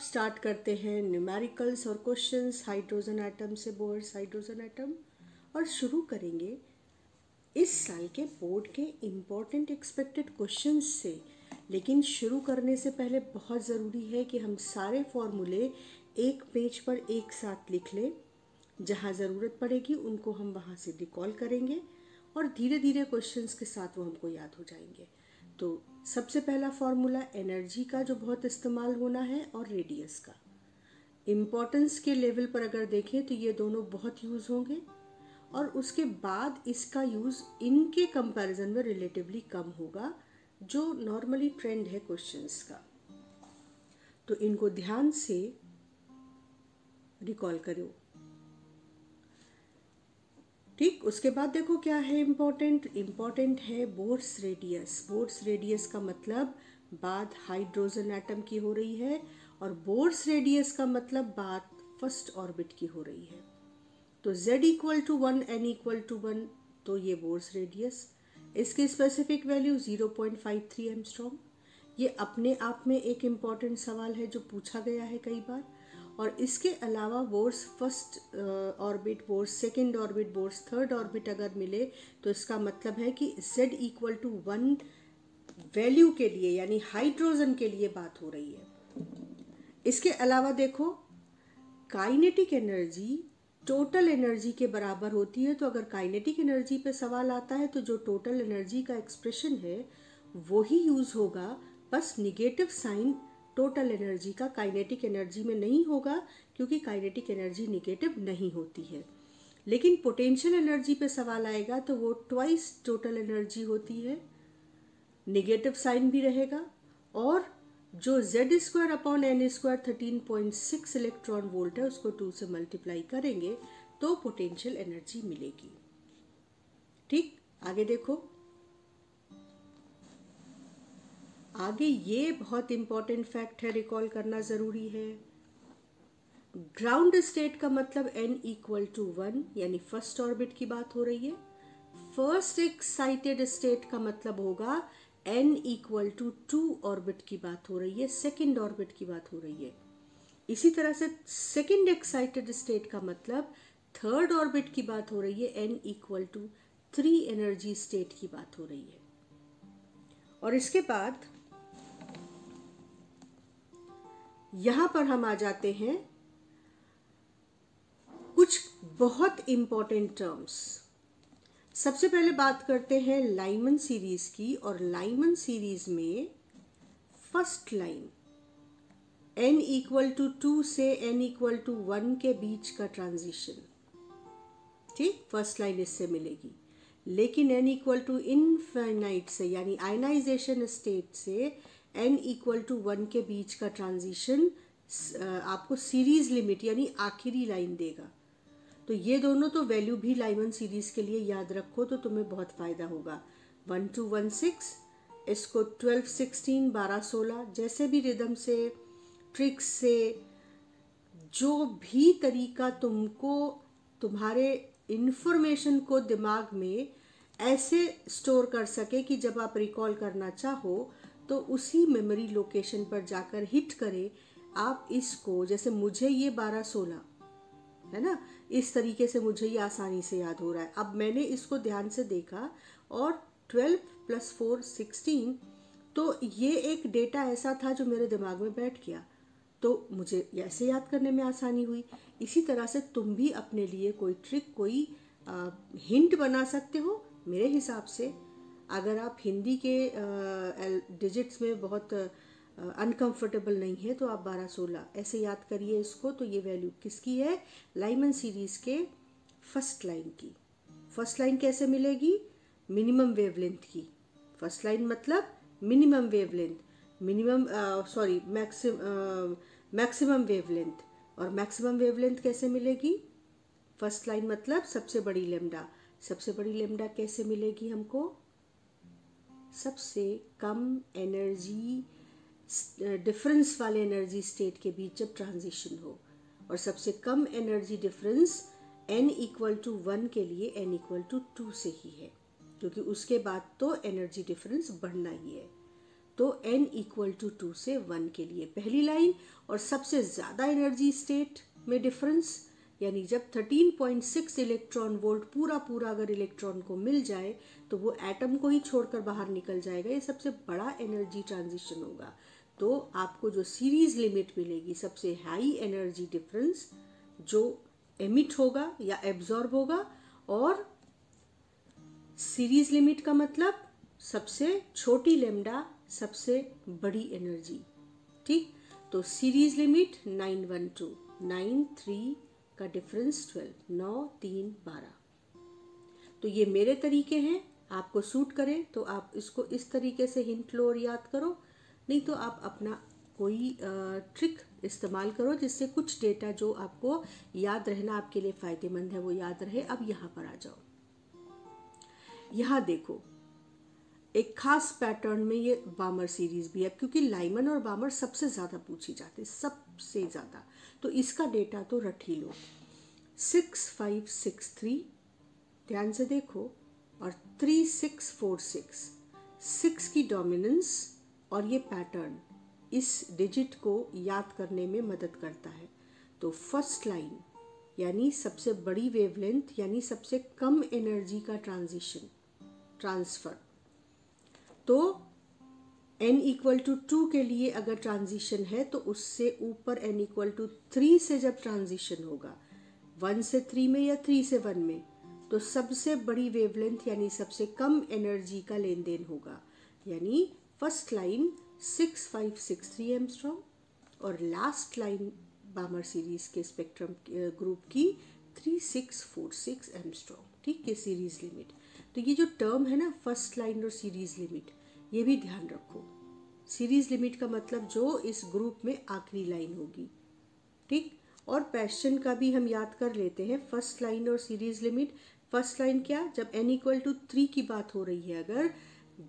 Start करते हैं numericals और क्वेश्चंस हाइड्रोजन एटम से, बोर्स हाइड्रोजन एटम। और शुरू करेंगे इस साल के बोर्ड के इम्पोर्टेंट एक्सपेक्टेड क्वेश्चंस से। लेकिन शुरू करने से पहले बहुत ज़रूरी है कि हम सारे फॉर्मूले एक पेज पर एक साथ लिख लें। जहाँ ज़रूरत पड़ेगी उनको हम वहाँ से रिकॉल करेंगे और धीरे धीरे क्वेश्चंस के साथ वो हमको याद हो जाएंगे। तो सबसे पहला फॉर्मूला एनर्जी का जो बहुत इस्तेमाल होना है और रेडियस का। इम्पोर्टेंस के लेवल पर अगर देखें तो ये दोनों बहुत यूज़ होंगे और उसके बाद इसका यूज़ इनके कंपैरिजन में रिलेटिवली कम होगा, जो नॉर्मली ट्रेंड है क्वेश्चंस का। तो इनको ध्यान से रिकॉल करो। ठीक, उसके बाद देखो क्या है इम्पोर्टेंट है बोर्स रेडियस। बोर्स रेडियस का मतलब बात हाइड्रोजन एटम की हो रही है और बोर्स रेडियस का मतलब बात फर्स्ट ऑर्बिट की हो रही है। तो z equal to 1 n equal to 1, तो ये बोर्स रेडियस। इसकी स्पेसिफिक वैल्यू 0.53 एंगस्ट्रॉम। ये अपने आप में एक इम्पॉर्टेंट सवाल है जो पूछा गया है कई बार। और इसके अलावा Bohr's first orbit, Bohr's second orbit, Bohr's third orbit अगर मिले तो इसका मतलब है कि z इक्वल टू 1 वैल्यू के लिए यानी हाइड्रोजन के लिए बात हो रही है। इसके अलावा देखो काइनेटिक एनर्जी टोटल एनर्जी के बराबर होती है। तो अगर काइनेटिक एनर्जी पे सवाल आता है तो जो टोटल एनर्जी का एक्सप्रेशन है वो ही यूज़ होगा, बस निगेटिव साइन टोटल एनर्जी का काइनेटिक एनर्जी में नहीं होगा क्योंकि काइनेटिक एनर्जी निगेटिव नहीं होती है। लेकिन पोटेंशियल एनर्जी पे सवाल आएगा तो वो ट्वाइस टोटल एनर्जी होती है, निगेटिव साइन भी रहेगा। और जो z² upon n² 13.6 electron volt है उसको 2 से मल्टीप्लाई करेंगे तो पोटेंशियल एनर्जी मिलेगी। ठीक, आगे देखो। आगे ये बहुत इंपॉर्टेंट फैक्ट है, रिकॉल करना ज़रूरी है। ग्राउंड स्टेट का मतलब n इक्वल टू 1 यानी फर्स्ट ऑर्बिट की बात हो रही है। फर्स्ट एक्साइटेड स्टेट का मतलब होगा n इक्वल टू 2 ऑर्बिट की बात हो रही है, सेकेंड ऑर्बिट की बात हो रही है। इसी तरह से सेकेंड एक्साइटेड स्टेट का मतलब थर्ड ऑर्बिट की बात हो रही है, n equal to 3 energy state की बात हो रही है। और इसके बाद यहां पर हम आ जाते हैं कुछ बहुत इंपॉर्टेंट टर्म्स। सबसे पहले बात करते हैं लाइमन सीरीज की। और लाइमन सीरीज में first line n equal to 2 से n इक्वल टू 1 के बीच का ट्रांजिशन, ठीक, फर्स्ट लाइन इससे मिलेगी। लेकिन n इक्वल टू इनफाइनाइट से यानी आयनाइजेशन स्टेट से n इक्वल टू 1 के बीच का ट्रांजिशन आपको सीरीज लिमिट यानी आखिरी लाइन देगा। तो ये दोनों तो वैल्यू भी लाइमन सीरीज के लिए याद रखो तो तुम्हें बहुत फ़ायदा होगा। 1 2 1 6, इसको 12 16 12 16, जैसे भी रिदम से, ट्रिक्स से, जो भी तरीका तुमको तुम्हारे इन्फॉर्मेशन को दिमाग में ऐसे स्टोर कर सके कि जब आप रिकॉल करना चाहो तो उसी मेमोरी लोकेशन पर जाकर हिट करे आप इसको। जैसे मुझे ये 12 16 है ना, इस तरीके से मुझे ये आसानी से याद हो रहा है। अब मैंने इसको ध्यान से देखा और 12 + 4 16, तो ये एक डेटा ऐसा था जो मेरे दिमाग में बैठ गया, तो मुझे ऐसे याद करने में आसानी हुई। इसी तरह से तुम भी अपने लिए कोई ट्रिक, कोई हिंट बना सकते हो। मेरे हिसाब से अगर आप हिंदी के डिजिट्स में बहुत अनकंफर्टेबल नहीं है तो आप 12 16 ऐसे याद करिए इसको। तो ये वैल्यू किसकी है? लाइमन सीरीज के फर्स्ट लाइन की। फर्स्ट लाइन कैसे मिलेगी? मिनिमम वेवलेंथ की। फर्स्ट लाइन मतलब मिनिमम वेवलेंथ, मैक्सिमम वेवलेंथ। और मैक्सिमम वेवलेंथ कैसे मिलेगी? फर्स्ट लाइन मतलब सबसे बड़ी लेमडा। सबसे बड़ी लेमडा कैसे मिलेगी हमको? सबसे कम एनर्जी डिफरेंस वाले एनर्जी स्टेट के बीच जब ट्रांजिशन हो। और सबसे कम energy difference n equal to 1 के लिए n इक्वल टू 2 से ही है, क्योंकि उसके बाद तो एनर्जी डिफरेंस बढ़ना ही है। तो n इक्वल टू 2 से 1 के लिए पहली लाइन, और सबसे ज़्यादा एनर्जी स्टेट में डिफरेंस, यानी जब 13.6 इलेक्ट्रॉन वोल्ट पूरा अगर इलेक्ट्रॉन को मिल जाए तो वो एटम को ही छोड़कर बाहर निकल जाएगा, ये सबसे बड़ा एनर्जी ट्रांजिशन होगा। तो आपको जो सीरीज लिमिट मिलेगी, सबसे हाई एनर्जी डिफरेंस जो एमिट होगा या एब्जॉर्ब होगा, और सीरीज लिमिट का मतलब सबसे छोटी लैम्डा सबसे बड़ी एनर्जी। ठीक, तो सीरीज लिमिट 912, 9 3 का डिफरेंस 12, 9 3 12। तो ये मेरे तरीके हैं, आपको सूट करें तो आप इसको इस तरीके से हिंट लो और याद करो, नहीं तो आप अपना कोई ट्रिक इस्तेमाल करो जिससे कुछ डेटा जो आपको याद रहना आपके लिए फ़ायदेमंद है वो याद रहे। अब यहाँ पर आ जाओ, यहाँ देखो एक खास पैटर्न में ये बामर सीरीज भी है, क्योंकि लाइमन और बामर सबसे ज़्यादा पूछी जाती है, सबसे ज़्यादा, तो इसका डेटा तो रट ही लो। 6563 ध्यान से देखो, और 3646, 6 की डोमिनेंस और ये पैटर्न इस डिजिट को याद करने में मदद करता है। तो फर्स्ट लाइन यानी सबसे बड़ी वेवलेंथ, यानी सबसे कम एनर्जी का ट्रांसफर। तो n इक्वल टू 2 के लिए अगर ट्रांजिशन है तो उससे ऊपर n इक्वल टू 3 से जब ट्रांजिशन होगा, 1 से 3 में या 3 से 1 में, तो सबसे बड़ी वेवलेंथ यानी सबसे कम एनर्जी का लेन देन होगा। यानी फर्स्ट लाइन 6563 एंगस्ट्रॉम और लास्ट लाइन बामर सीरीज के स्पेक्ट्रम ग्रुप की 3646 एंगस्ट्रॉम। ठीक है, सीरीज लिमिट। तो ये जो टर्म है ना फर्स्ट लाइन और सीरीज लिमिट, ये भी ध्यान रखो। सीरीज लिमिट का मतलब जो इस ग्रुप में आखिरी लाइन होगी। ठीक, और क्वेश्चन का भी हम याद कर लेते हैं, फर्स्ट लाइन और सीरीज लिमिट। फर्स्ट लाइन क्या, जब n इक्वल टू 3 की बात हो रही है, अगर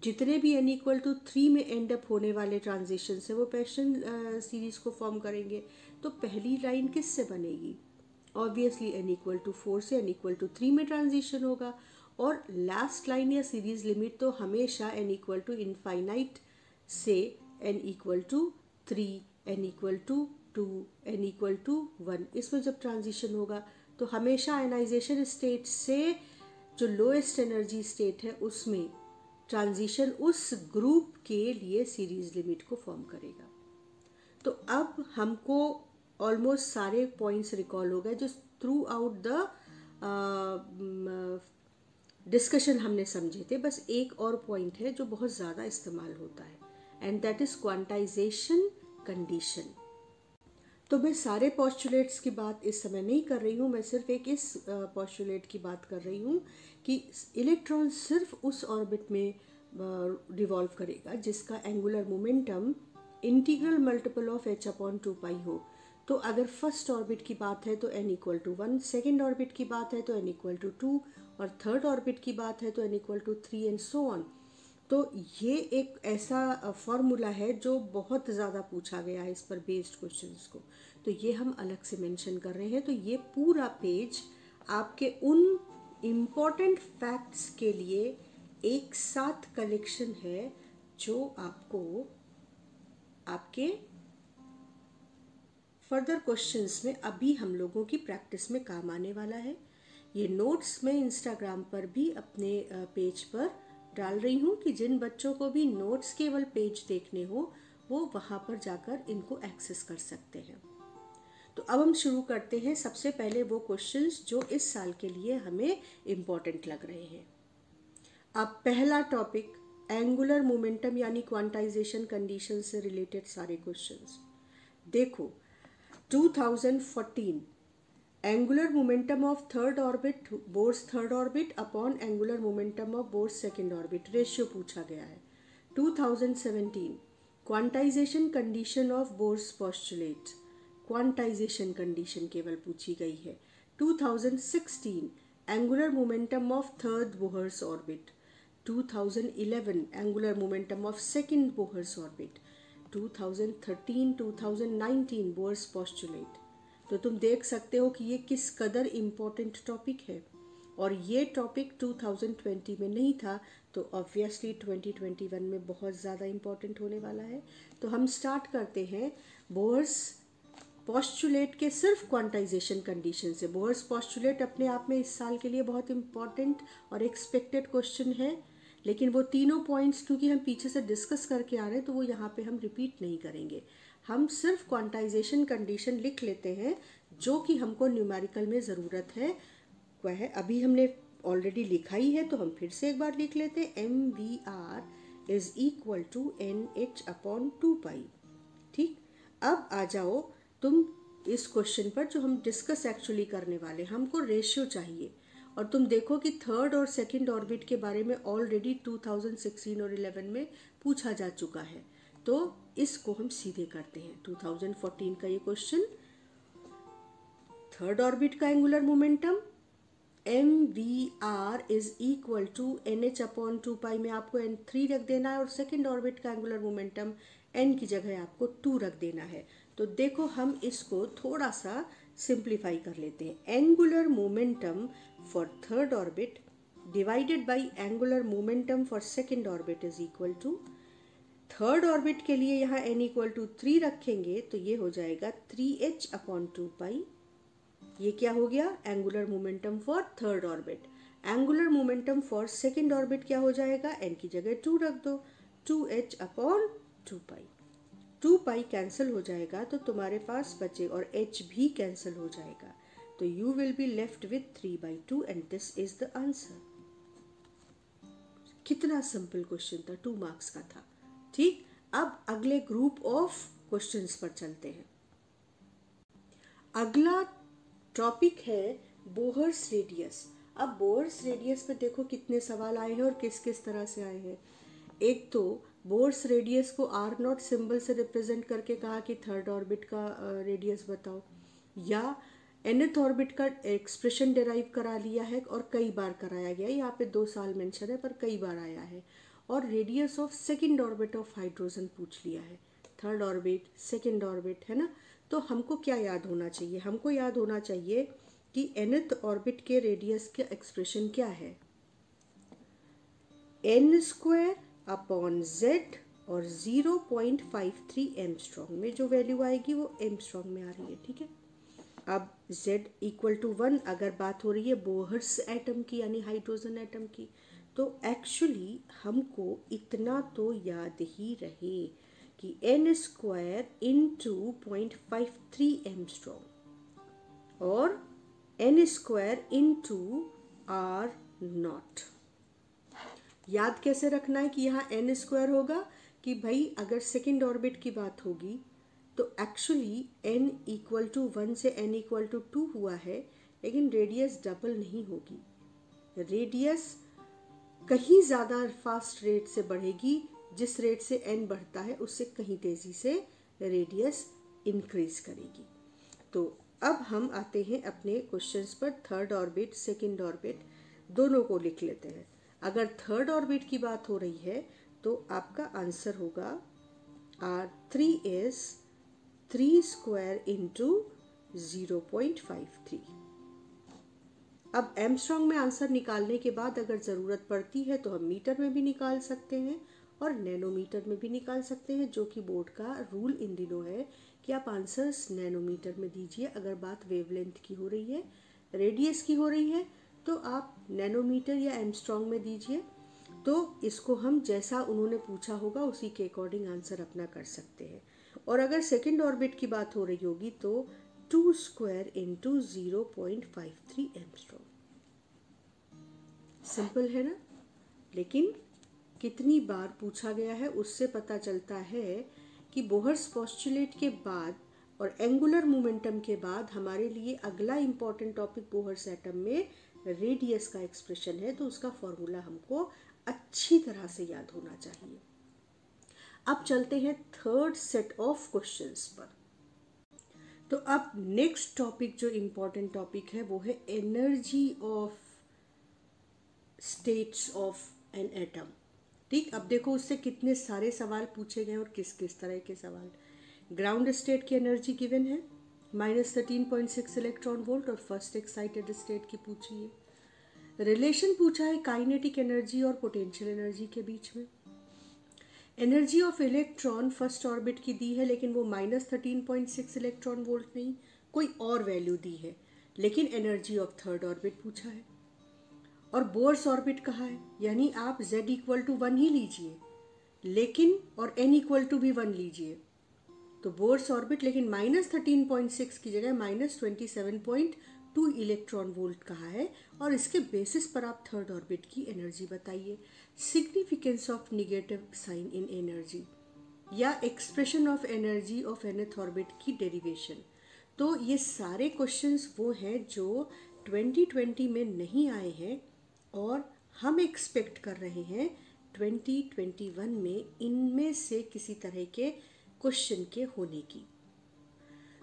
जितने भी n इक्वल टू 3 में एंड अप होने वाले ट्रांजिशन से वो क्वेश्चन सीरीज को फॉर्म करेंगे, तो पहली लाइन किससे बनेगी? ऑब्वियसली n इक्वल टू 4 से n इक्वल टू 3 में ट्रांजिशन होगा। और लास्ट लाइन या सीरीज लिमिट तो हमेशा n इक्वल टू इनफाइनाइट से n equal to 3, n equal to 2, n equal to 1, इसमें जब ट्रांजिशन होगा तो हमेशा आयनाइजेशन स्टेट से जो लोएस्ट एनर्जी स्टेट है उसमें ट्रांजिशन उस ग्रुप के लिए सीरीज लिमिट को फॉर्म करेगा। तो अब हमको ऑलमोस्ट सारे पॉइंट्स रिकॉल हो गए जो थ्रू आउट द डिस्कशन हमने समझे थे। बस एक और पॉइंट है जो बहुत ज़्यादा इस्तेमाल होता है, and that is quantization condition. तो मैं सारे पॉस्टुलेट्स की बात इस समय नहीं कर रही हूँ, मैं सिर्फ एक इस पॉस्टुलेट की बात कर रही हूँ कि इलेक्ट्रॉन सिर्फ उस ऑर्बिट में रिवॉल्व करेगा जिसका angular momentum integral multiple of h/2π हो। तो अगर फर्स्ट ऑर्बिट की बात है तो n equal to 1, second orbit की बात है तो n इक्वल टू 2, और थर्ड ऑर्बिट की बात है तो n equal to 3 and so on. तो ये एक ऐसा फॉर्मूला है जो बहुत ज़्यादा पूछा गया है इस पर बेस्ड क्वेश्चंस को, तो ये हम अलग से मेंशन कर रहे हैं। तो ये पूरा पेज आपके उन इम्पॉर्टेंट फैक्ट्स के लिए एक साथ कलेक्शन है जो आपको आपके फर्दर क्वेश्चंस में अभी हम लोगों की प्रैक्टिस में काम आने वाला है। ये नोट्स मैं इंस्टाग्राम पर भी अपने पेज पर डाल रही हूँ कि जिन बच्चों को भी नोट्स केवल पेज देखने हो वो वहाँ पर जाकर इनको एक्सेस कर सकते हैं। तो अब हम शुरू करते हैं। सबसे पहले वो क्वेश्चंस जो इस साल के लिए हमें इम्पोर्टेंट लग रहे हैं। अब पहला टॉपिक एंगुलर मोमेंटम यानी क्वांटाइजेशन कंडीशन से रिलेटेड सारे क्वेश्चंस देखो। 2014 angular momentum of third orbit Bohr's third orbit upon angular momentum of Bohr's second orbit ratio पूछा गया है। 2017 quantization condition of Bohr's postulate, quantization condition केवल पूछी गई है। 2016 angular momentum of third Bohr's orbit, 2011 angular momentum of second Bohr's orbit, 2013 2019 Bohr's postulate. तो तुम देख सकते हो कि ये किस कदर इम्पोर्टेंट टॉपिक है, और ये टॉपिक 2020 में नहीं था तो ऑब्वियसली 2021 में बहुत ज़्यादा इम्पोर्टेंट होने वाला है। तो हम स्टार्ट करते हैं बोहर्स पोस्टुलेट के सिर्फ क्वांटाइजेशन कंडीशन से। बोहर्स पोस्टुलेट अपने आप में इस साल के लिए बहुत इम्पॉर्टेंट और एक्सपेक्टेड क्वेश्चन है, लेकिन वो तीनों पॉइंट्स क्योंकि हम पीछे से डिस्कस करके आ रहे हैं तो वो यहाँ पे हम रिपीट नहीं करेंगे। हम सिर्फ क्वांटाइजेशन कंडीशन लिख लेते हैं जो कि हमको न्यूमेरिकल में ज़रूरत है। वह अभी हमने ऑलरेडी लिखा ही है तो हम फिर से एक बार लिख लेते हैं। MVR is equal to NH/2π। ठीक, अब आ जाओ तुम इस क्वेश्चन पर जो हम डिस्कस एक्चुअली करने वाले। हमको रेशियो चाहिए और तुम देखो कि थर्ड और सेकंड ऑर्बिट के बारे में ऑलरेडी 2016 और 11 में पूछा जा चुका है। तो इसको हम सीधे करते हैं। 2014 का ये क्वेश्चन, थर्ड ऑर्बिट का angular momentum MVR is equal to NH/2π में आपको N3 रख देना है और सेकेंड ऑर्बिट का एंगुलर मोमेंटम N की जगह आपको 2 रख देना है। तो देखो हम इसको थोड़ा सा सिंप्लीफाई कर लेते हैं। Angular momentum for third orbit divided by angular momentum for second orbit is equal to, third orbit के लिए यहाँ n इक्वल टू 3 रखेंगे तो ये हो जाएगा 3h/2π। ये क्या हो गया? Angular momentum for third orbit. Angular momentum for second orbit क्या हो जाएगा? n की जगह 2 रख दो, 2h/2π। 2π कैंसिल हो जाएगा तो तुम्हारे पास बचे और h भी कैंसिल हो जाएगा, तो you will be left with 3/2 and this is the answer. कितना सिंपल क्वेश्चन था, 2 मार्क्स का था। ठीक, अब अगले ग्रुप ऑफ क्वेश्चंस पर चलते हैं। अगला टॉपिक है बोहर्स रेडियस। अब बोहर्स रेडियस पे देखो कितने सवाल आए हैं और किस किस तरह से आए हैं। एक तो बोहर्स रेडियस को R0 सिंबल से रिप्रेजेंट करके कहा कि थर्ड ऑर्बिट का रेडियस बताओ, या nth ऑर्बिट का एक्सप्रेशन डिराइव करा लिया है और कई बार कराया गया है। यहाँ पे 2 साल मेंशन है पर कई बार आया है। और radius of second orbit of hydrogen पूछ लिया है। थर्ड ऑर्बिट, सेकेंड ऑर्बिट, है ना। तो हमको क्या याद होना चाहिए? हमको याद होना चाहिए कि nth ऑर्बिट के रेडियस का एक्सप्रेशन क्या है, n²/z और 0.53 एमस्ट्रॉन्ग में जो वैल्यू आएगी वो एमस्ट्रॉन्ग में आ रही है। ठीक है, अब z इक्वल टू 1 अगर बात हो रही है बोहर्स एटम की यानी हाइड्रोजन एटम की, तो एक्चुअली हमको इतना तो याद ही रहे कि n² इंटू 0.53 एमस्ट्रॉन्ग और n² इंटू R0। याद कैसे रखना है कि यहाँ n² होगा कि भाई अगर सेकेंड ऑर्बिट की बात होगी तो एक्चुअली n इक्वल टू 1 से n इक्वल टू 2 हुआ है, लेकिन रेडियस डबल नहीं होगी। रेडियस कहीं ज़्यादा फास्ट रेट से बढ़ेगी, जिस रेट से n बढ़ता है उससे कहीं तेज़ी से रेडियस इंक्रीज करेगी। तो अब हम आते हैं अपने क्वेश्चंस पर। थर्ड ऑर्बिट, सेकेंड ऑर्बिट दोनों को लिख लेते हैं। अगर थर्ड ऑर्बिट की बात हो रही है तो आपका आंसर होगा R3 इज 3² इंटू 0.53। अब एमस्ट्रॉन्ग में आंसर निकालने के बाद अगर ज़रूरत पड़ती है तो हम मीटर में भी निकाल सकते हैं और नैनोमीटर में भी निकाल सकते हैं, जो कि बोर्ड का रूल इन दिनों है कि आप आंसर्स नैनोमीटर में दीजिए। अगर बात वेवलेंथ की हो रही है, रेडियस की हो रही है, तो आप नैनोमीटर या एमस्ट्रॉन्ग में दीजिए। तो इसको हम जैसा उन्होंने पूछा होगा उसी के अकॉर्डिंग आंसर अपना कर सकते हैं। और अगर सेकेंड ऑर्बिट की बात हो रही होगी तो 2² इंटू 0.53 एमस्ट्रॉन्ग। सिंपल है ना, लेकिन कितनी बार पूछा गया है उससे पता चलता है कि बोहर्स पोस्टुलेट के बाद और एंगुलर मोमेंटम के बाद हमारे लिए अगला इम्पॉर्टेंट टॉपिक बोहर्स एटम में रेडियस का एक्सप्रेशन है। तो उसका फॉर्मूला हमको अच्छी तरह से याद होना चाहिए। अब चलते हैं थर्ड सेट ऑफ क्वेश्चंस पर। तो अब नेक्स्ट टॉपिक जो इम्पॉर्टेंट टॉपिक है वो है energy of states of an atom. ठीक, अब देखो उससे कितने सारे सवाल पूछे गए और किस किस तरह के सवाल। ग्राउंड स्टेट की एनर्जी गिवन है -13.6 इलेक्ट्रॉन वोल्ट और फर्स्ट एक्साइटेड स्टेट की पूछी है। रिलेशन पूछा है काइनेटिक एनर्जी और पोटेंशियल एनर्जी के बीच में। Energy of electron first orbit की दी है, लेकिन वो -13.6 इलेक्ट्रॉन वोल्ट नहीं, कोई और वैल्यू दी है। लेकिन एनर्जी ऑफ थर्ड ऑर्बिट पूछा है और बोर्स ऑर्बिट कहा है, यानी आप z = 1 ही लीजिए, लेकिन और n = भी 1 लीजिए। तो बोर्स ऑर्बिट, लेकिन -13.6 की जगह -27.2 इलेक्ट्रॉन वोल्ट कहा है, और इसके बेसिस पर आप थर्ड ऑर्बिट की एनर्जी बताइए। Significance of negative sign in energy या expression of energy of nth orbit की डेरिवेशन। तो ये सारे क्वेश्चंस वो हैं जो 2020 में नहीं आए हैं और हम एक्सपेक्ट कर रहे हैं 2021 में इनमें से किसी तरह के क्वेश्चन के होने की।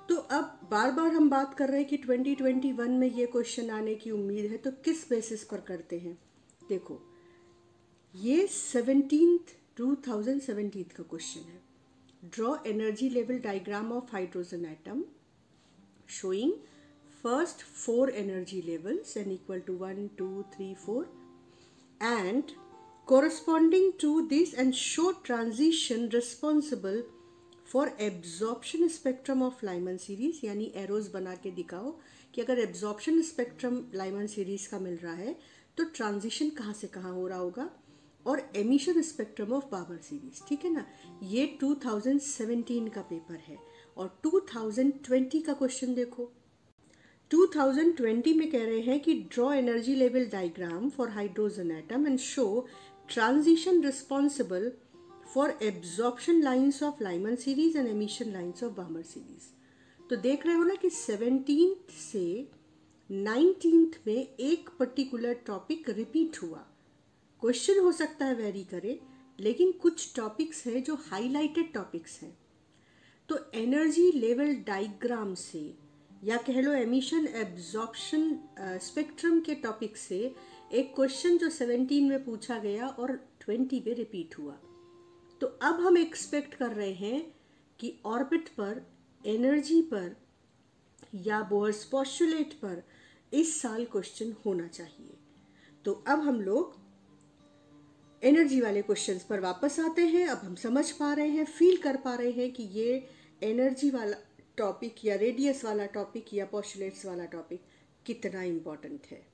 तो अब बार बार हम बात कर रहे हैं कि 2021 में ये क्वेश्चन आने की उम्मीद है, तो किस बेसिस पर करते हैं? देखो, ये 2017 का क्वेश्चन है। Draw energy level diagram of hydrogen atom showing first 4 energy levels n = 1, 2, 3, 4 and corresponding to this, and show transition responsible for absorption spectrum of Lyman series। यानी एरोज बना के दिखाओ कि अगर एब्जॉर्प्शन स्पेक्ट्रम लाइमन सीरीज का मिल रहा है तो ट्रांजिशन कहाँ से कहाँ हो रहा होगा, और emission spectrum of Balmer series. ठीक है ना, ये 2017 का पेपर है। और 2020 का क्वेश्चन देखो, 2020 में कह रहे हैं कि draw energy level diagram for hydrogen atom and show transition responsible for absorption lines of Lyman series and emission lines of बामर series. तो देख रहे हो ना कि 17th से 19th में एक पर्टिकुलर टॉपिक रिपीट हुआ। क्वेश्चन हो सकता है वेरी करे, लेकिन कुछ टॉपिक्स हैं जो हाईलाइटेड टॉपिक्स हैं। तो एनर्जी लेवल डायग्राम से या कह लो एमिशन एब्जॉर्प्शन स्पेक्ट्रम के टॉपिक से एक क्वेश्चन जो 17 में पूछा गया और 20 में रिपीट हुआ। तो अब हम एक्सपेक्ट कर रहे हैं कि ऑर्बिट पर, एनर्जी पर या बोहर्स पोस्टुलेट पर इस साल क्वेश्चन होना चाहिए। तो अब हम लोग एनर्जी वाले क्वेश्चंस पर वापस आते हैं। अब हम समझ पा रहे हैं, फील कर पा रहे हैं कि ये एनर्जी वाला टॉपिक या रेडियस वाला टॉपिक या पोस्टुलेट्स वाला टॉपिक कितना इम्पोर्टेंट है।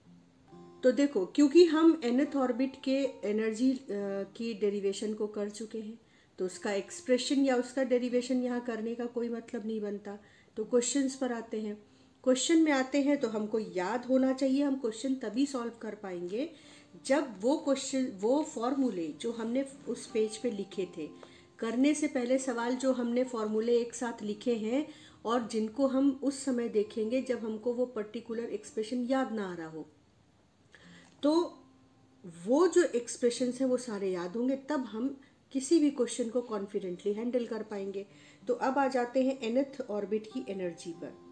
तो देखो, क्योंकि हम nth ऑर्बिट के एनर्जी की डेरिवेशन को कर चुके हैं, तो उसका एक्सप्रेशन या उसका डेरिवेशन यहाँ करने का कोई मतलब नहीं बनता। तो क्वेश्चंस पर आते हैं। क्वेश्चन में आते हैं तो हमको याद होना चाहिए, हम क्वेश्चन तभी सॉल्व कर पाएंगे जब वो क्वेश्चन, वो फॉर्मूले जो हमने उस पेज पे लिखे थे, करने से पहले सवाल जो हमने फॉर्मूले एक साथ लिखे हैं और जिनको हम उस समय देखेंगे जब हमको वो पर्टिकुलर एक्सप्रेशन याद ना आ रहा हो, तो वो जो एक्सप्रेशंस हैं वो सारे याद होंगे, तब हम किसी भी क्वेश्चन को कॉन्फिडेंटली हैंडल कर पाएंगे। तो अब आ जाते हैं nth ऑर्बिट की एनर्जी पर।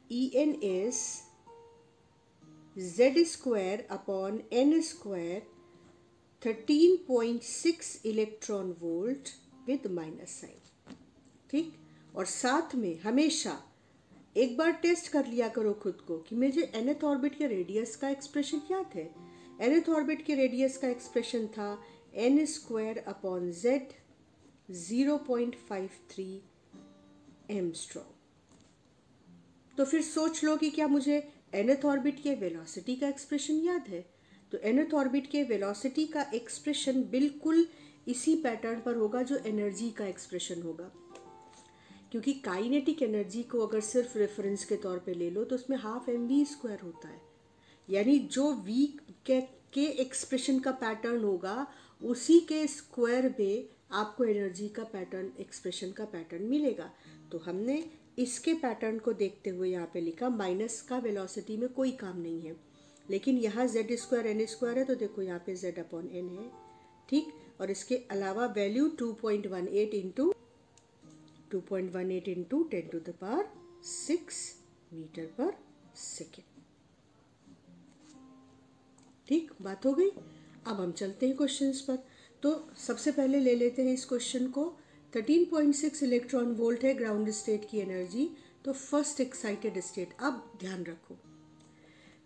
En is z² upon n² 13.6 electron volt with minus sign. ठीक, और साथ में हमेशा एक बार टेस्ट कर लिया करो खुद को कि मुझे nth ऑर्बिट के रेडियस का एक्सप्रेशन याद है। nth ऑर्बिट के रेडियस का एक्सप्रेशन था n² अपॉन z 0.53 एमस्ट्रॉन्ग। तो फिर सोच लो कि क्या मुझे nth ऑर्बिट के वेलोसिटी का एक्सप्रेशन याद है। तो nth ऑर्बिट के वेलोसिटी का एक्सप्रेशन बिल्कुल इसी पैटर्न पर होगा जो एनर्जी का एक्सप्रेशन होगा, क्योंकि काइनेटिक एनर्जी को अगर सिर्फ रेफरेंस के तौर पे ले लो तो उसमें ½ mv² होता है, यानी जो v के एक्सप्रेशन का पैटर्न होगा उसी के स्क्वायर में आपको एनर्जी का पैटर्न, एक्सप्रेशन का पैटर्न मिलेगा। तो हमने इसके पैटर्न को देखते हुए यहाँ पे लिखा, माइनस का वेलोसिटी में कोई काम नहीं है, लेकिन यहाँ z² n² है, तो देखो यहाँ पे z अपॉन n है। ठीक, और इसके अलावा वैल्यू 2.18 इंटू 10⁻6 मीटर पर सेकेंड। ठीक, बात हो गई। अब हम चलते हैं क्वेश्चंस पर। तो सबसे पहले ले लेते हैं इस क्वेश्चन को। 13.6 इलेक्ट्रॉन वोल्ट है ग्राउंड स्टेट की एनर्जी, तो फर्स्ट एक्साइटेड स्टेट। अब ध्यान रखो,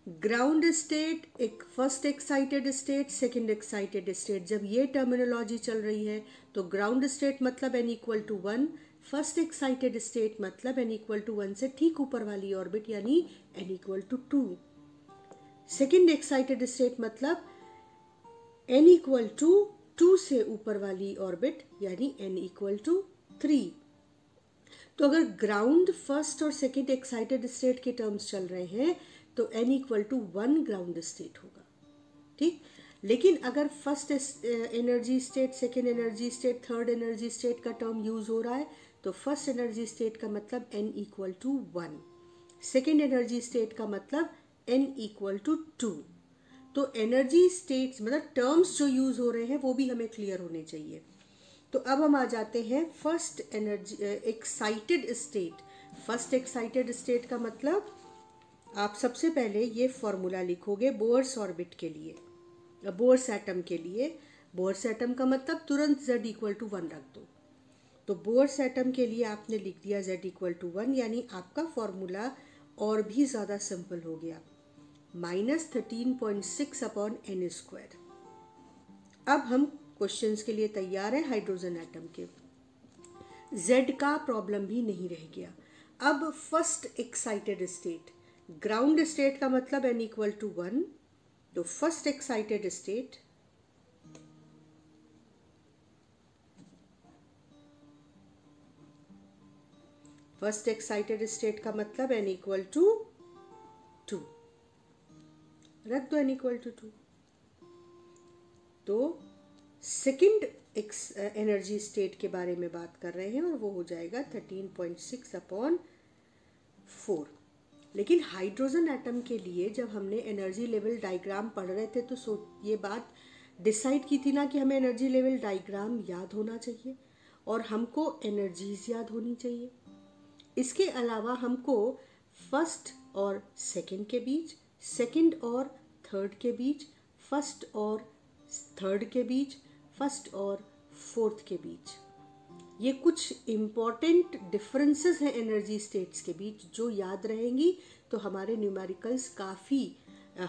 ग्राउंड स्टेट, एक first excited state, second excited state, जब ये टर्मिनोलॉजी चल रही है तो ग्राउंड स्टेट मतलब n=1, फर्स्ट एक्साइटेड स्टेट मतलब n=1 से ठीक ऊपर वाली ऑर्बिट यानी n=2, सेकंड एक्साइटेड स्टेट मतलब n=2 से ऊपर वाली ऑर्बिट यानी n=3। तो अगर ग्राउंड फर्स्ट और सेकंड एक्साइटेड स्टेट के टर्म्स चल रहे हैं तो n=1 ग्राउंड स्टेट होगा, ठीक। लेकिन अगर first energy state, second energy state, third energy state का टर्म यूज हो रहा है तो फर्स्ट एनर्जी स्टेट का मतलब n=1, सेकंड एनर्जी स्टेट का मतलब n=2। तो एनर्जी स्टेट्स मतलब टर्म्स जो यूज हो रहे हैं वो भी हमें क्लियर होने चाहिए। तो अब हम आ जाते हैं first energy excited state. First excited state का मतलब आप सबसे पहले ये फॉर्मूला लिखोगे बोर्स ऑर्बिट के लिए, बोर्स एटम के लिए। बोर्स एटम का मतलब तुरंत z=1 रख दो। तो बोर्स एटम के लिए आपने लिख दिया z=1 यानी आपका फॉर्मूला और भी ज़्यादा सिंपल हो गया, -13.6/n²। अब हम क्वेश्चंस के लिए तैयार है हाइड्रोजन एटम के। Z का प्रॉब्लम भी नहीं रह गया। अब first excited state, ground state का मतलब n=1, तो फर्स्ट एक्साइटेड स्टेट का मतलब n=2, रख दो n=2। तो सेकंड एनर्जी स्टेट के बारे में बात कर रहे हैं और वो हो जाएगा 13.6/4। लेकिन हाइड्रोजन एटम के लिए जब हमने एनर्जी लेवल डायग्राम पढ़ रहे थे तो ये बात डिसाइड की थी ना कि हमें एनर्जी लेवल डायग्राम याद होना चाहिए और हमको एनर्जीज याद होनी चाहिए। इसके अलावा हमको फर्स्ट और सेकंड के बीच, सेकंड और थर्ड के बीच, फर्स्ट और थर्ड के बीच, फर्स्ट और फोर्थ के बीच, ये कुछ इम्पॉर्टेंट डिफरेंसेस हैं एनर्जी स्टेट्स के बीच जो याद रहेंगी तो हमारे न्यूमेरिकल्स काफ़ी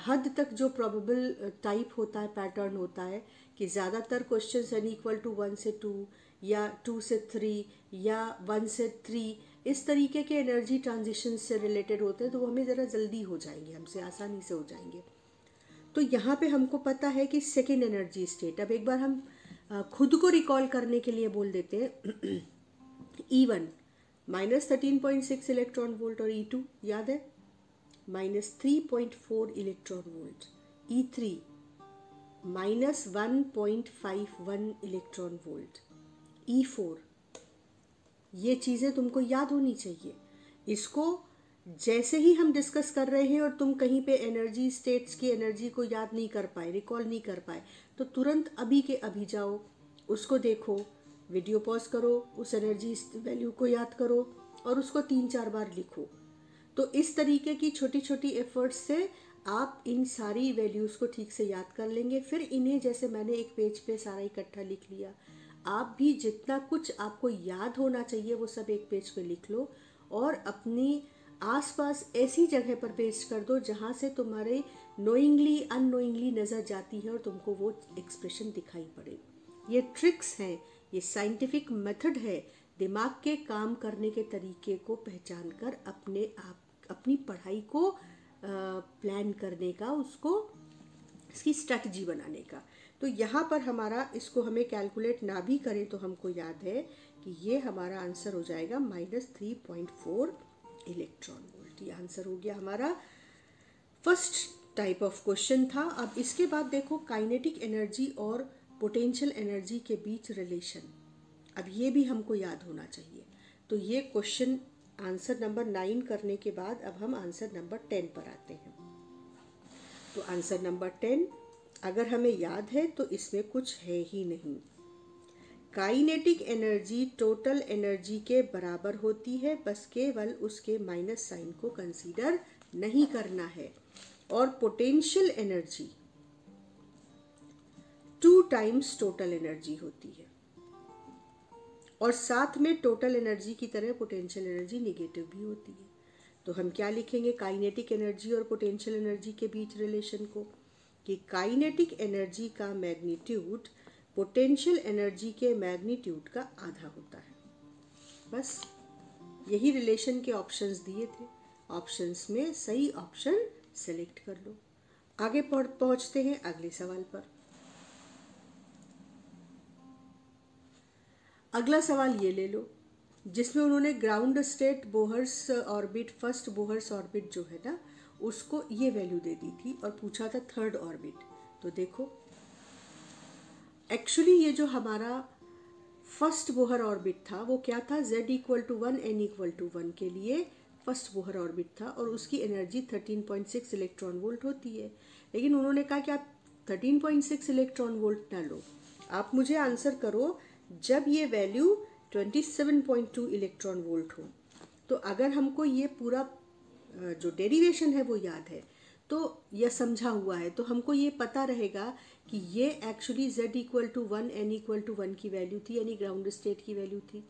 हद तक जो प्रोबेबल टाइप होता है, पैटर्न होता है कि ज़्यादातर क्वेश्चंस n=1 से 2 या 2 से 3 या 1 से 3 इस तरीके के एनर्जी ट्रांजिशन से रिलेटेड होते हैं तो वो हमें ज़रा जल्दी हो जाएंगे, हमसे आसानी से हो जाएंगे। तो यहाँ पे हमको पता है कि सेकेंड एनर्जी स्टेट, अब एक बार हम खुद को रिकॉल करने के लिए बोल देते हैं E1 -13.6 इलेक्ट्रॉन वोल्ट और E2 याद है -3.4 electron volt, E3 -1.51 electron volt, E4। ये चीज़ें तुमको याद होनी चाहिए। इसको जैसे ही हम डिस्कस कर रहे हैं और तुम कहीं पे एनर्जी स्टेट्स की एनर्जी को याद नहीं कर पाए, रिकॉल नहीं कर पाए, तो तुरंत अभी के अभी जाओ, उसको देखो, वीडियो पॉज करो, उस एनर्जी वैल्यू को याद करो और उसको 3-4 बार लिखो। तो इस तरीके की छोटी छोटी एफर्ट्स से आप इन सारी वैल्यूज़ को ठीक से याद कर लेंगे। फिर इन्हें जैसे मैंने एक पेज पे सारा इकट्ठा लिख लिया, आप भी जितना कुछ आपको याद होना चाहिए वो सब एक पेज पे लिख लो और अपनी आसपास ऐसी जगह पर पेस्ट कर दो जहाँ से तुम्हारे नोइंगली अननोइंगली नज़र जाती है और तुमको वो एक्सप्रेशन दिखाई पड़े। ये ट्रिक्स हैं, ये साइंटिफिक मेथड है दिमाग के काम करने के तरीके को पहचान कर अपनी पढ़ाई को प्लान करने का, उसको इसकी स्ट्रैटेजी बनाने का। तो यहाँ पर हमारा इसको हमें कैलकुलेट ना भी करें तो हमको याद है कि ये हमारा आंसर हो जाएगा -3.4 इलेक्ट्रॉन वोल्ट। ये आंसर हो गया हमारा फर्स्ट टाइप ऑफ क्वेश्चन था। अब इसके बाद देखो काइनेटिक एनर्जी और पोटेंशियल एनर्जी के बीच रिलेशन, अब ये भी हमको याद होना चाहिए। तो ये क्वेश्चन आंसर नंबर 9 करने के बाद अब हम आंसर नंबर 10 पर आते हैं। तो आंसर नंबर 10 अगर हमें याद है तो इसमें कुछ है ही नहीं। काइनेटिक एनर्जी टोटल एनर्जी के बराबर होती है, बस केवल उसके माइनस साइन को कंसीडर नहीं करना है। और potential energy 2 times total energy होती है और साथ में टोटल एनर्जी की तरह पोटेंशियल एनर्जी नेगेटिव भी होती है। तो हम क्या लिखेंगे काइनेटिक एनर्जी और पोटेंशियल एनर्जी के बीच रिलेशन को, कि काइनेटिक एनर्जी का मैग्नीट्यूड पोटेंशियल एनर्जी के मैग्नीट्यूड का आधा होता है। बस यही रिलेशन के ऑप्शंस दिए थे। ऑप्शंस में सही ऑप्शन सेलेक्ट कर लो। आगे पहुंचते हैं अगले सवाल पर। अगला सवाल ये ले लो, जिसमें उन्होंने ground state Bohr's orbit, first Bohr's orbit जो है ना, उसको ये वैल्यू दे दी थी और पूछा था थर्ड ऑर्बिट। तो देखो एक्चुअली ये जो हमारा फर्स्ट बोहर ऑर्बिट था वो क्या था, z = 1 n = 1 के लिए फर्स्ट बोहर ऑर्बिट था और उसकी एनर्जी 13.6 इलेक्ट्रॉन वोल्ट होती है। लेकिन उन्होंने कहा कि आप 13.6 इलेक्ट्रॉन वोल्ट ना लो, आप मुझे आंसर करो जब ये वैल्यू 27.2 इलेक्ट्रॉन वोल्ट हो। तो अगर हमको ये पूरा जो डेरिवेशन है वो याद है तो यह समझा हुआ है, तो हमको ये पता रहेगा कि ये एक्चुअली z = 1 n = 1 की वैल्यू थी, यानी ग्राउंड स्टेट की वैल्यू थी।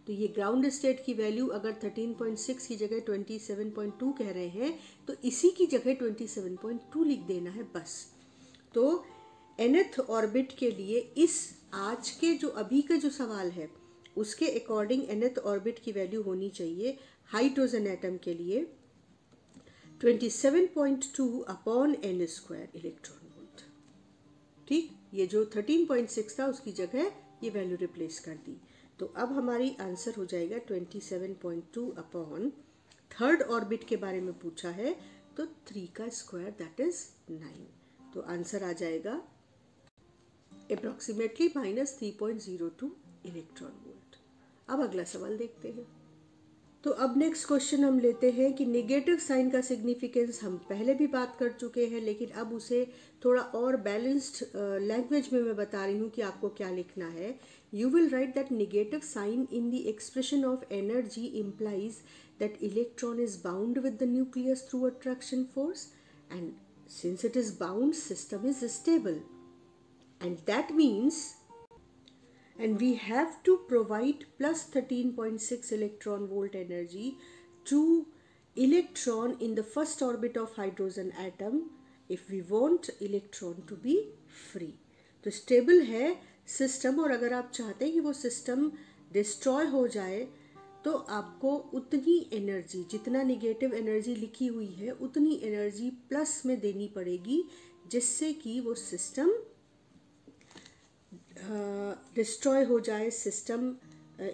तो ये ग्राउंड स्टेट की वैल्यू अगर 13.6 की जगह 27.2 कह रहे हैं तो इसी की जगह 27.2 लिख देना है बस। तो nth ऑर्बिट के लिए इस आज के जो अभी का जो सवाल है उसके अकॉर्डिंग nth ऑर्बिट की वैल्यू होनी चाहिए हाइड्रोजन एटम के लिए 27.2 अपॉन n² इलेक्ट्रॉन वोल्ट। ठीक, ये जो 13.6 था उसकी जगह ये वैल्यू रिप्लेस कर दी। तो अब हमारी आंसर हो जाएगा 27.2 अपॉन थर्ड ऑर्बिट के बारे में पूछा है तो 3 का स्क्वायर दैट इज 9। तो आंसर आ जाएगा अप्रॉक्सीमेटली -3.02 इलेक्ट्रॉन वोल्ट। अब अगला सवाल देखते हैं। तो अब नेक्स्ट क्वेश्चन हम लेते हैं कि नेगेटिव साइन का सिग्निफिकेंस हम पहले भी बात कर चुके हैं, लेकिन अब उसे थोड़ा और बैलेंस्ड लैंग्वेज में मैं बता रही हूँ कि आपको क्या लिखना है। You will write that negative sign in the expression of energy implies that electron is bound with the nucleus through attraction force and since it is bound system is stable and that means and we have to provide plus 13.6 electron volt energy to electron in the first orbit of hydrogen atom if we want electron to be free। तो stable है system और अगर आप चाहते हैं कि वो system destroy हो जाए तो आपको उतनी एनर्जी, जितना निगेटिव एनर्जी लिखी हुई है उतनी एनर्जी प्लस में देनी पड़ेगी जिससे कि वो सिस्टम डिस्ट्रॉय हो जाए, सिस्टम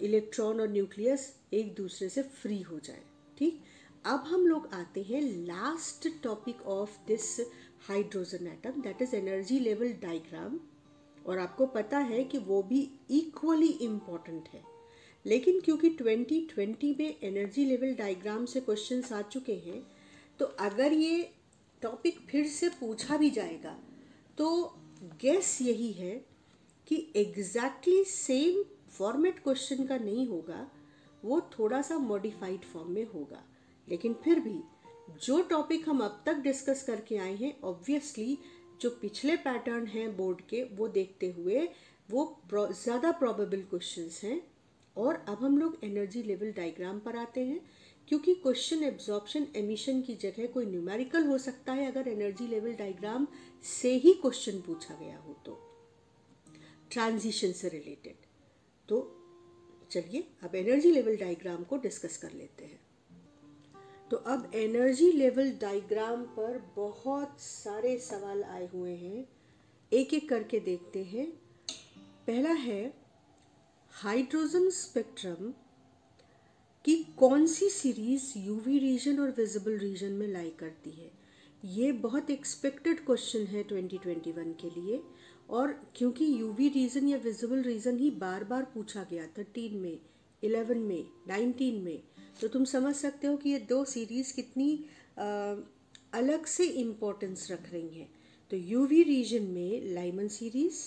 इलेक्ट्रॉन और न्यूक्लियस एक दूसरे से फ्री हो जाए। ठीक, अब हम लोग आते हैं last topic of this hydrogen atom that is energy level diagram. और आपको पता है कि वो भी इक्वली इम्पॉर्टेंट है, लेकिन क्योंकि 2020 में एनर्जी लेवल डायग्राम से क्वेश्चंस आ चुके हैं तो अगर ये टॉपिक फिर से पूछा भी जाएगा तो गेस यही है कि एग्जैक्टली सेम फॉर्मेट क्वेश्चन का नहीं होगा, वो थोड़ा सा मॉडिफाइड फॉर्म में होगा। लेकिन फिर भी जो टॉपिक हम अब तक डिस्कस करके आए हैं ऑब्वियसली जो पिछले पैटर्न हैं बोर्ड के वो देखते हुए वो ज़्यादा प्रोबेबल क्वेश्चंस हैं। और अब हम लोग एनर्जी लेवल डायग्राम पर आते हैं, क्योंकि क्वेश्चन एब्जॉर्प्शन एमिशन की जगह कोई न्यूमेरिकल हो सकता है अगर एनर्जी लेवल डायग्राम से ही क्वेश्चन पूछा गया हो तो ट्रांजिशन से रिलेटेड। तो चलिए अब एनर्जी लेवल डायग्राम को डिस्कस कर लेते हैं। तो अब एनर्जी लेवल डायग्राम पर बहुत सारे सवाल आए हुए हैं, एक एक करके देखते हैं। पहला है हाइड्रोजन स्पेक्ट्रम की कौन सी सीरीज यूवी रीजन और विजिबल रीजन में लाई करती है। ये बहुत एक्सपेक्टेड क्वेश्चन है 2021 के लिए, और क्योंकि यूवी रीजन या विजिबल रीजन ही बार बार पूछा गया 13 में, 11 में, 19 में, तो तुम समझ सकते हो कि ये दो सीरीज कितनी अलग से इम्पोर्टेंस रख रही हैं। तो यूवी रीजन में लाइमन सीरीज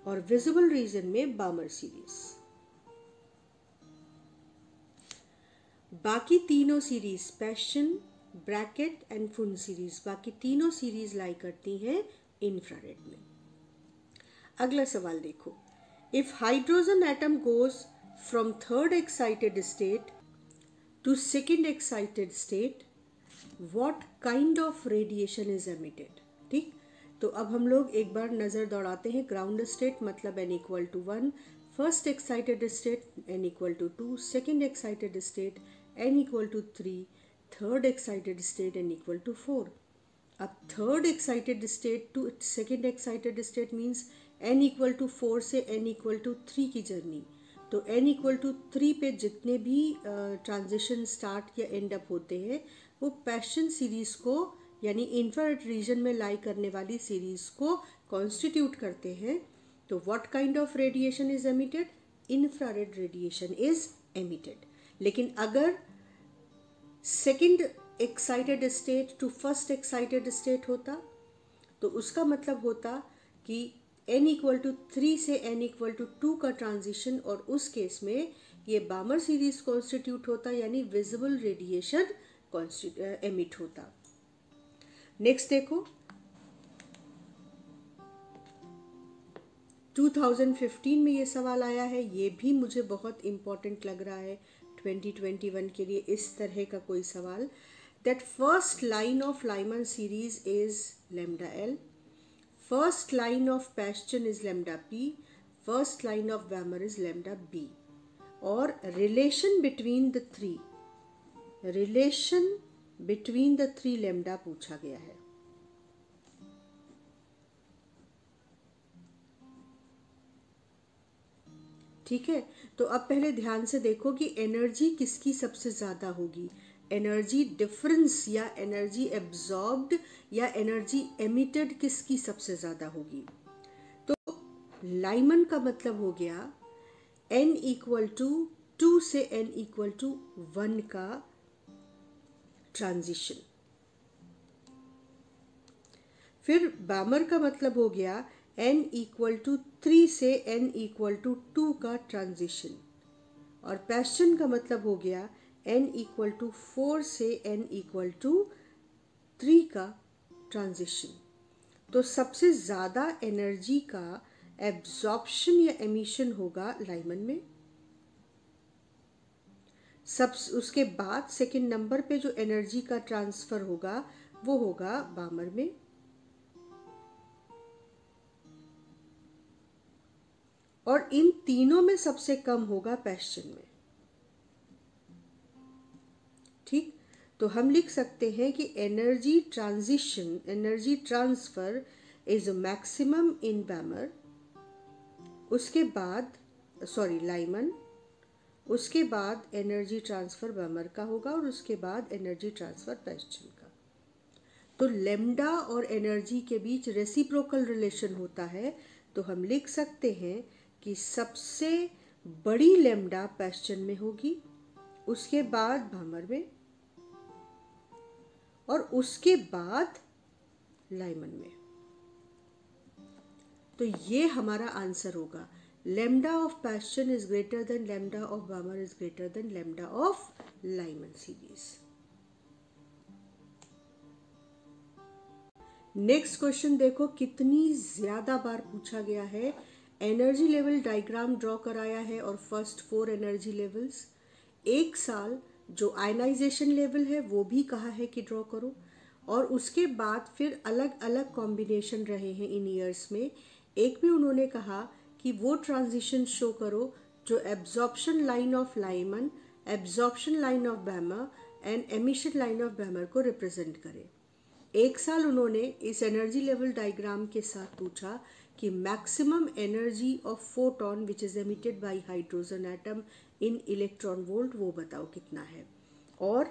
और विजिबल रीजन में बामर सीरीज। बाकी तीनों सीरीज पैशन, ब्रैकेट एंड फुन सीरीज, बाकी तीनों सीरीज लाई करती हैं इंफ्रारेड में। अगला सवाल देखो, if hydrogen atom goes from third excited state to second excited state, what kind of radiation is emitted. ठीक, तो अब हम लोग एक बार नज़र दौड़ाते हैं. ग्राउंड स्टेट मतलब n equal to 1, first excited state n equal to 2, second excited state n equal to 3, third excited state n equal to 4. अब third excited state to second excited state means n equal to 4 से n equal to 3 की journey. तो n equal to 3 पे जितने भी transition start या and up होते हैं वो पैशन सीरीज को यानी इंफ्रारेड रीजन में लाई करने वाली सीरीज को कॉन्स्टिट्यूट करते हैं. तो what kind of radiation is emitted? Infrared radiation is emitted. लेकिन अगर second excited state to first excited state होता तो उसका मतलब होता कि n इक्वल टू 3 से n इक्वल टू 2 का ट्रांजिशन, और उस केस में ये बामर सीरीज कॉन्स्टिट्यूट होता यानी विजिबल रेडिएशन एमिट होता. नेक्स्ट देखो 2015 में ये सवाल आया है. ये भी मुझे बहुत इंपॉर्टेंट लग रहा है 2021 के लिए इस तरह का कोई सवाल. That first line of Lyman series is lambda L, first line of Paschen is lambda p, first line of Balmer is lambda b. और relation between the three lambda पूछा गया है. ठीक है, तो अब पहले ध्यान से देखो कि एनर्जी किसकी सबसे ज्यादा होगी. एनर्जी डिफरेंस या एनर्जी एब्जॉर्ब्ड या एनर्जी एमिटेड किसकी सबसे ज़्यादा होगी. तो लाइमन का मतलब हो गया n इक्वल टू 2 से n इक्वल टू 1 का ट्रांजिशन. फिर बामर का मतलब हो गया n इक्वल टू 3 से n इक्वल टू 2 का ट्रांजिशन. और पैशन का मतलब हो गया n इक्वल टू 4 से n इक्वल टू 3 का ट्रांजिशन. तो सबसे ज़्यादा एनर्जी का एब्जॉर्प्शन या एमिशन होगा लाइमन में. उसके बाद सेकंड नंबर पे जो एनर्जी का ट्रांसफर होगा वो होगा बामर में. और इन तीनों में सबसे कम होगा पैशन में. ठीक, तो हम लिख सकते हैं कि energy transfer is maximum in Balmer, उसके बाद लाइमन, उसके बाद एनर्जी ट्रांसफर बैमर का होगा और उसके बाद एनर्जी ट्रांसफर पैशन का. तो लेम्डा और एनर्जी के बीच रेसिप्रोकल रिलेशन होता है. तो हम लिख सकते हैं कि सबसे बड़ी लेम्डा पैशन में होगी, उसके बाद बामर में और उसके बाद लाइमन में. तो ये हमारा आंसर होगा. Lambda of passion is greater than lambda of बामर is greater than lambda of Lyman series. Next question देखो, कितनी ज्यादा बार पूछा गया है. एनर्जी लेवल डायग्राम ड्रॉ कराया है और फर्स्ट 4 एनर्जी लेवल्स. एक साल जो आयनाइजेशन लेवल है वो भी कहा है कि ड्रॉ करो, और उसके बाद फिर अलग अलग कॉम्बिनेशन रहे हैं इन ईयर्स में. एक में उन्होंने कहा कि वो ट्रांजिशन शो करो जो absorption line of Lyman, absorption line of Balmer and emission line of Balmer को रिप्रेजेंट करे. एक साल उन्होंने इस एनर्जी लेवल डायग्राम के साथ पूछा कि maximum energy of photon which is emitted by hydrogen atom in electron volt वो बताओ कितना है. और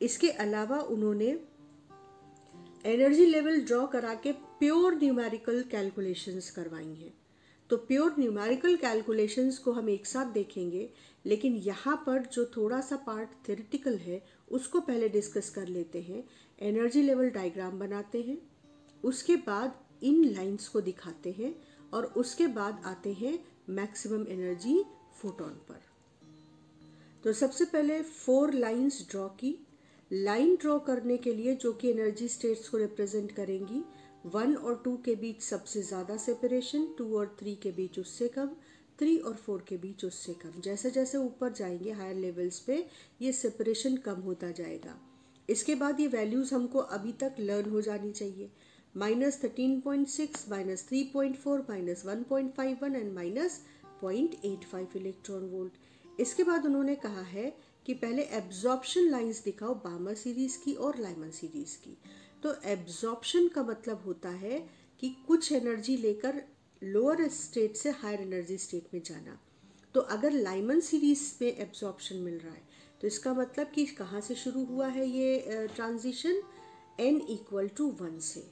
इसके अलावा उन्होंने एनर्जी लेवल ड्रॉ करा के प्योर न्यूमेरिकल कैलकुलेशंस करवाई हैं. तो प्योर न्यूमेरिकल कैलकुलेशंस को हम एक साथ देखेंगे, लेकिन यहाँ पर जो थोड़ा सा पार्ट थ्योरेटिकल है उसको पहले डिस्कस कर लेते हैं. एनर्जी लेवल डायग्राम बनाते हैं, उसके बाद इन लाइंस को दिखाते हैं और उसके बाद आते हैं मैक्सिमम एनर्जी फोटोन पर. तो सबसे पहले 4 लाइंस ड्रॉ की. लाइन ड्रॉ करने के लिए जो कि एनर्जी स्टेट्स को रिप्रेजेंट करेंगी, 1 और 2 के बीच सबसे ज़्यादा सेपरेशन, 2 और 3 के बीच उससे कम, 3 और 4 के बीच उससे कम। जैसे जैसे ऊपर जाएंगे हायर लेवल्स पे ये सेपरेशन कम होता जाएगा। इसके बाद ये वैल्यूज़ हमको अभी तक लर्न हो जानी चाहिए। -13.6, -3.4, -1.51 एंड -0.85 इलेक्ट्रॉन वोल्ट। इसके बाद उन्होंने कहा है कि पहले एब्जॉर्प्शन लाइंस दिखाओ बामर सीरीज की और लाइमन सीरीज की। तो एब्जॉर्प्शन का मतलब होता है कि कुछ एनर्जी लेकर लोअर स्टेट से हायर एनर्जी स्टेट में जाना। तो अगर लाइमन सीरीज में एब्जॉर्प्शन मिल रहा है तो इसका मतलब कि कहाँ से शुरू हुआ है ये ट्रांजिशन, n=1 से।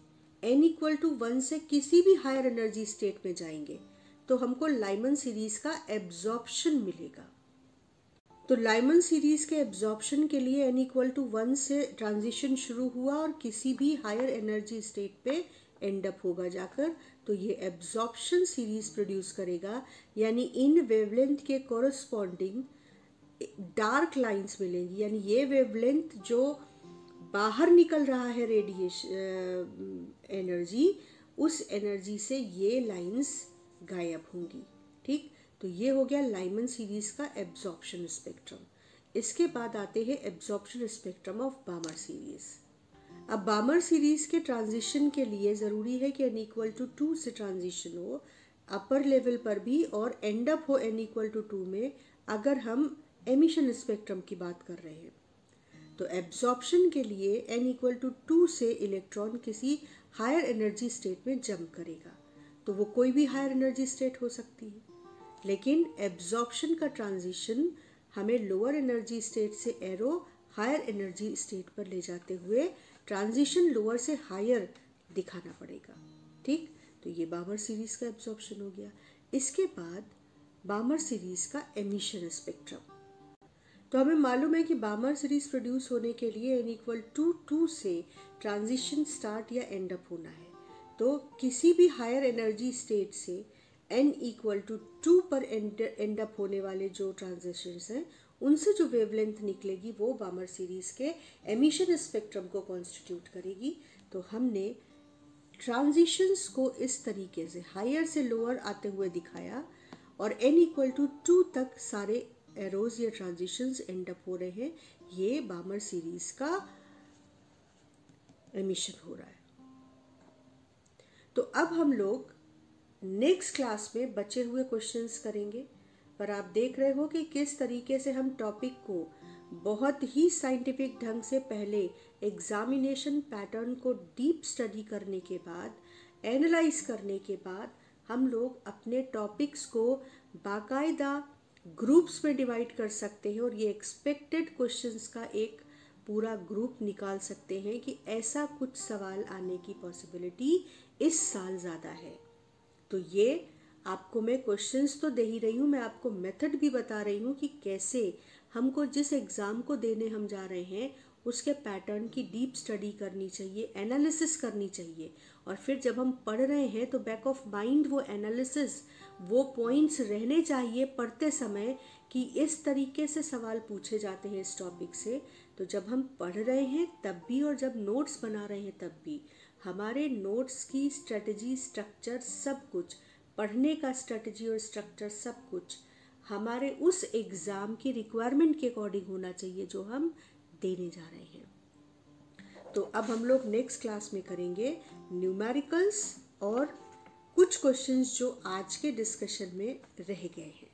n=1 से किसी भी हायर एनर्जी स्टेट में जाएंगे तो हमको लाइमन सीरीज का एब्जॉर्प्शन मिलेगा। तो लाइमन सीरीज के एब्जॉर्प्शन के लिए n=1 से ट्रांजिशन शुरू हुआ और किसी भी हायर एनर्जी स्टेट पे एंड अप होगा जाकर, तो ये एब्जॉर्प्शन सीरीज प्रोड्यूस करेगा। यानी इन वेवलेंथ के कोरस्पॉन्डिंग डार्क लाइंस मिलेंगी, यानी ये वेवलेंथ जो बाहर निकल रहा है रेडिएशन एनर्जी, उस एनर्जी से ये लाइंस गायब होंगी। ठीक, तो ये हो गया लाइमन सीरीज का एब्जॉर्प्शन स्पेक्ट्रम। इसके बाद आते हैं एब्जॉर्प्शन स्पेक्ट्रम ऑफ बामर सीरीज। अब बामर सीरीज के ट्रांजिशन के लिए ज़रूरी है कि n=2 से ट्रांजिशन हो अपर लेवल पर भी और एंड अप हो n=2 में, अगर हम एमिशन स्पेक्ट्रम की बात कर रहे हैं। तो एब्जॉर्प्शन के लिए n=2 से इलेक्ट्रॉन किसी हायर एनर्जी स्टेट में जंप करेगा, तो वो कोई भी हायर एनर्जी स्टेट हो सकती है। लेकिन एब्जॉर्प्शन का ट्रांजिशन हमें लोअर एनर्जी स्टेट से एरो हायर एनर्जी स्टेट पर ले जाते हुए ट्रांजिशन लोअर से हायर दिखाना पड़ेगा। ठीक, तो ये बामर सीरीज का एब्जॉर्प्शन हो गया। इसके बाद बामर सीरीज का एमिशन स्पेक्ट्रम। तो हमें मालूम है कि बामर सीरीज प्रोड्यूस होने के लिए n=2 से ट्रांजिशन स्टार्ट या एंड अप होना है। तो किसी भी हायर एनर्जी स्टेट से n=2 पर एंड अप होने वाले जो ट्रांजिशंस हैं उनसे जो वेवलेंथ निकलेगी वो बामर सीरीज के एमिशन स्पेक्ट्रम को कॉन्स्टिट्यूट करेगी। तो हमने ट्रांजिशंस को इस तरीके से हायर से लोअर आते हुए दिखाया और n=2 तक सारे एरोज या ट्रांजिशंस एंड अप हो रहे हैं। ये बामर सीरीज का एमिशन हो रहा है। तो अब हम लोग नेक्स्ट क्लास में बचे हुए क्वेश्चंस करेंगे, पर आप देख रहे हो कि किस तरीके से हम टॉपिक को बहुत ही साइंटिफिक ढंग से पहले एग्जामिनेशन पैटर्न को डीप स्टडी करने के बाद, एनालाइज करने के बाद हम लोग अपने टॉपिक्स को बाकायदा ग्रुप्स में डिवाइड कर सकते हैं और ये एक्सपेक्टेड क्वेश्चंस का एक पूरा ग्रुप निकाल सकते हैं कि ऐसा कुछ सवाल आने की पॉसिबिलिटी इस साल ज़्यादा है। तो ये आपको मैं क्वेश्चंस तो दे ही रही हूँ, मैं आपको मेथड भी बता रही हूँ कि कैसे हमको जिस एग्ज़ाम को देने हम जा रहे हैं उसके पैटर्न की डीप स्टडी करनी चाहिए, एनालिसिस करनी चाहिए। और फिर जब हम पढ़ रहे हैं तो बैक ऑफ माइंड वो एनालिसिस, वो पॉइंट्स रहने चाहिए पढ़ते समय कि इस तरीके से सवाल पूछे जाते हैं इस टॉपिक से। तो जब हम पढ़ रहे हैं तब भी और जब नोट्स बना रहे हैं तब भी हमारे नोट्स की स्ट्रेटजी, स्ट्रक्चर, सब कुछ पढ़ने का स्ट्रेटजी और स्ट्रक्चर सब कुछ हमारे उस एग्ज़ाम की रिक्वायरमेंट के अकॉर्डिंग होना चाहिए जो हम देने जा रहे हैं। तो अब हम लोग नेक्स्ट क्लास में करेंगे न्यूमेरिकल्स और कुछ क्वेश्चंस जो आज के डिस्कशन में रह गए हैं।